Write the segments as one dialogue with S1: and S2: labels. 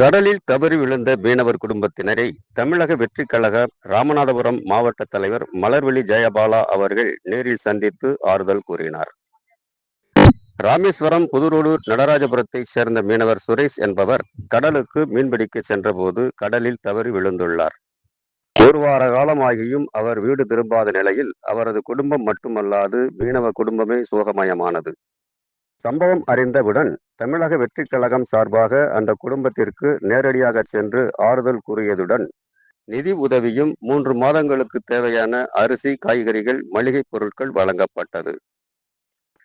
S1: கடலில் தவறி விழுந்த மீனவர் குடும்பத்தினரை தமிழக வெற்றிக் கழக ராமநாதபுரம் மாவட்ட தலைவர் மலர்விழி ஜெயபாலா அவர்கள் நேரில் சந்தித்து ஆறுதல் கூறினார். ராமேஸ்வரம் புதுரோடு நடராஜபுரத்தைச் சேர்ந்த மீனவர் சுரேஷ் என்பவர் கடலுக்கு மீன்பிடிக்க சென்றபோது கடலில் தவறி விழுந்துள்ளார். ஒரு வார காலமாகியும் அவர் வீடு திரும்பாத நிலையில் அவரது குடும்பம் மட்டுமல்லாது மீனவ குடும்பமே சோகமயமானது. சம்பவம் அறிந்தவுடன் தமிழக வெற்றிக் கழகம் சார்பாக அந்த குடும்பத்திற்கு நேரடியாக சென்று ஆறுதல் கூறியதுடன் நிதி உதவியும் 3 மாதங்களுக்கு தேவையான அரிசி, காய்கறிகள், மளிகை பொருட்கள் வழங்கப்பட்டது.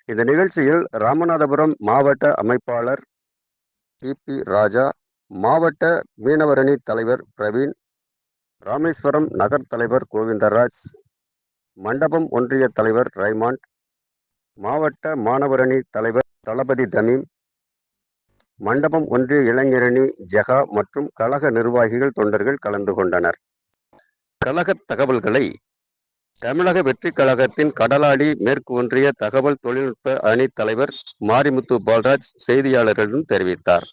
S1: இந்த நிகழ்ச்சியில் ராமநாதபுரம் மாவட்ட அமைப்பாளர் பி. ராஜா, மாவட்ட மீனவரணி தலைவர் பிரவீன், ராமேஸ்வரம் நகர் தலைவர் கோவிந்தராஜ், மண்டபம் ஒன்றிய தலைவர் ரைமாண்ட், மாவட்ட மாணவரணி தலைவர் தளபதி தமீம், மண்டபம் ஒன்றிய இளைஞரணி ஜெகா மற்றும் கழக நிர்வாகிகள், தொண்டர்கள் கலந்து கொண்டனர். கழக தகவல்களை தமிழக வெற்றிக் கழகத்தின் கடலாடி மேற்கு ஒன்றிய தகவல் தொழில்நுட்ப அணி தலைவர் மாரிமுத்து பால்ராஜ் செய்தியாளர்களிடம் தெரிவித்தார்.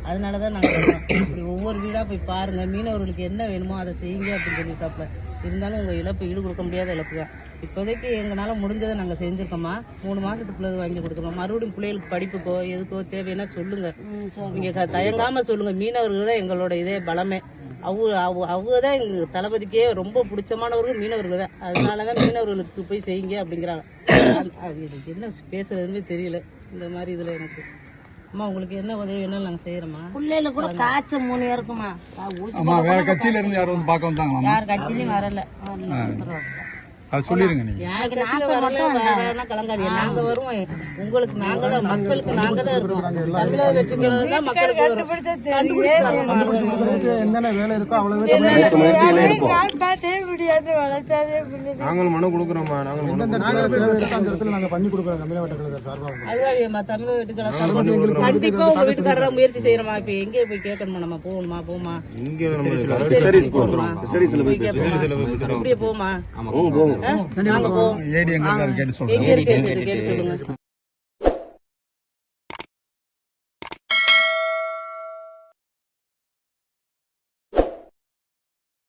S2: அதனாலதான் நாங்கள் ஒவ்வொரு வீடா போய் பாருங்க, மீனவர்களுக்கு என்ன வேணுமோ அதை செய்யுங்க அப்படின்னு சொல்லிட்டாப்ல. இருந்தாலும் உங்க இழப்பு ஈடு கொடுக்க முடியாத இழப்பு தான். இப்போதைக்கு எங்களால முடிஞ்சதை நாங்க செஞ்சிருக்கோமா. 3 மாசத்துக்குள்ளது வாங்கி கொடுத்துருக்கோம். மறுபடியும் பிள்ளைகளுக்கு படிப்புக்கோ எதுக்கோ தேவைன்னா சொல்லுங்க, நீங்க தயங்காம சொல்லுங்க. மீனவர்கள் தான் எங்களோட இதே பலமே. அவங்க தான் எங்க தளபதிக்கே ரொம்ப பிடிச்சமானவர்கள் மீனவர்கள் தான். அதனாலதான் மீனவர்களுக்கு போய் செய்யுங்க அப்படிங்கிறாங்க. அது எனக்கு என்ன பேசுறதுன்னு தெரியல. இந்த மாதிரி இதுல எனக்கு அம்மா உங்களுக்கு என்ன உதவி வேணும் நாங்க செய்யறோமா.
S3: பிள்ளைல கூட காய்ச்சல் 3 இருக்குமா.
S4: வேற கட்சியில இருந்து யாரும் வந்து பார்க்க வந்தாங்களா?
S3: யார் கட்சியிலயும் வரல.
S4: அது சொல்லிருங்க. நீங்க
S2: கலங்காதீங்க, நாங்க வருவோம். உங்களுக்கு நாங்க தான், மக்களுக்கு நாங்க தான் இருக்கோம். தமிழக வெற்றி கழகம் தான் மக்களுக்கு
S4: என்னென்ன வேலை இருக்கோ அவ்வளவு நாங்களும் மனு கொடுக்குறோம். நாங்க பண்ணி கொடுக்குறோம்.
S2: தமிழக வெற்றி கழகம் கண்டிப்பா உங்க வீட்டுக்காரர் முயற்சி செய்யறோமா. இப்ப எங்கே போய் கேட்கணுமா, நம்ம போகணுமா, போமா இப்படியே போமா. நாங்க போவோம்.
S4: எங்க இருக்கு கேட்டு சொல்லுங்க.